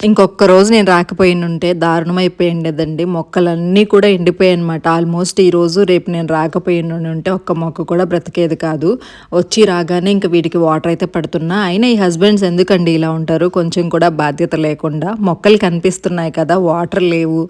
ఇంకొక్క రోజు నేను రాకపోయినుంటే దారుణమైపోయిండేదండి. మొక్కలన్నీ కూడా ఎండిపోయాయనమాట. ఆల్మోస్ట్ ఈరోజు రేపు నేను రాకపోయినుంటే ఒక్క మొక్క కూడా బ్రతికేది కాదు. వచ్చి రాగానే ఇంక వీటికి వాటర్ అయితే పడుతున్నా. అయినా ఈ హస్బెండ్స్ ఎందుకండి ఇలా ఉంటారు? కొంచెం కూడా బాధ్యత లేకుండా. మొక్కలు కనిపిస్తున్నాయి కదా! వాటర్ లేవు.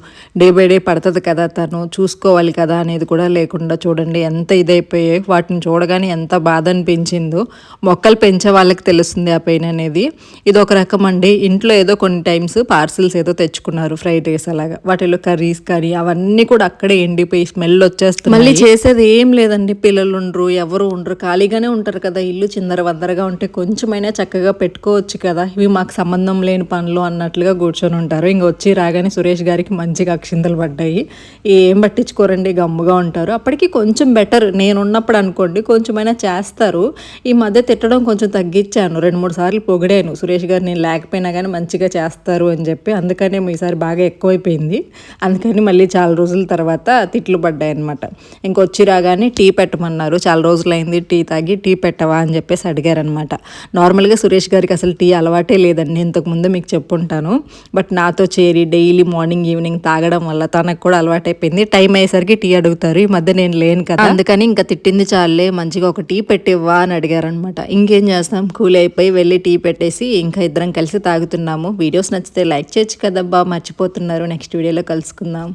డే బై డే పడతది కదా! తను చూసుకోవాలి కదా! అనేది కూడా లేకుండా చూడండి ఎంత ఇదైపోయాయి. వాటిని చూడగానే ఎంత బాధ అనిపించిందో. మొక్కలు పెంచే వాళ్ళకి తెలుస్తుంది ఆ పెయిన్ అనేది. ఇదొక రకం అండి. ఇంట్లో ఏదో కొన్ని టైమ్స్ పార్సిల్స్ ఏదో తెచ్చుకున్నారు ఫ్రైడ్ రైస్ అలాగా. వాటిలో కర్రీస్ కానీ అవన్నీ కూడా అక్కడే ఎండిపోయి స్మెల్ వచ్చేస్తుంది. మళ్ళీ చేసేది ఏం లేదండి. పిల్లలు ఉండరు, ఎవరు ఉండరు, ఖాళీగానే ఉంటారు కదా. ఇల్లు చిందరవందరగా ఉంటే కొంచెమైనా చక్కగా పెట్టుకోవచ్చు కదా. ఇవి మాకు సంబంధం లేని పనులు అన్నట్లుగా కూర్చొని ఉంటారు. ఇంక వచ్చి రాగానే సురేష్ గారికి మంచిగా అక్షింతలు పడ్డాయి. ఏం పట్టించుకోరండి, గమ్ముగా ఉంటారు. అప్పటికి కొంచెం బెటర్ నేనున్నప్పుడు అనుకోండి, కొంచెమైనా చేస్తారు. ఈ మధ్య తిట్టడం కొంచెం తగ్గించాను. 2-3 సార్లు పొగిడాను సురేష్ గారు నేను లేకపోయినా కానీ మంచిగా చేస్తారు అని చెప్పి. అందుకనే ఈసారి బాగా ఎక్కువైపోయింది. అందుకని మళ్ళీ చాలా రోజుల తర్వాత తిట్లు పడ్డాయి అనమాట. ఇంకొచ్చి రాగానే టీ పెట్టమన్నారు. చాలా రోజులైంది టీ తాగి, టీ పెట్టవా అని చెప్పేసి అడిగారనమాట. నార్మల్గా సురేష్ గారికి అసలు టీ అలవాటే లేదండి. ఇంతకుముందు మీకు చెప్పుంటాను. బట్ నాతో చేరి డైలీ మార్నింగ్ ఈవినింగ్ తాగడం వల్ల తనకు కూడా అలవాటైపోయింది. టైం అయ్యేసరికి టీ అడుగుతారు. ఈ మధ్య నేను లేను కదా, అందుకని ఇంకా తిట్టింది చాలే, మంచిగా ఒక టీ పెట్టివ్వా అని అడిగారనమాట. ఇంకేం చేస్తాం, కూల్ అయిపోయి వెళ్ళి టీ పెట్టేసి ఇంకా ఇద్దరం కలిసి తాగుతున్నాము. వీడియోస్ నచ్చితే లైక్ చేయొచ్చు కదబ్బా, మర్చిపోతున్నారు. నెక్స్ట్ వీడియోలో కలుసుకుందాం.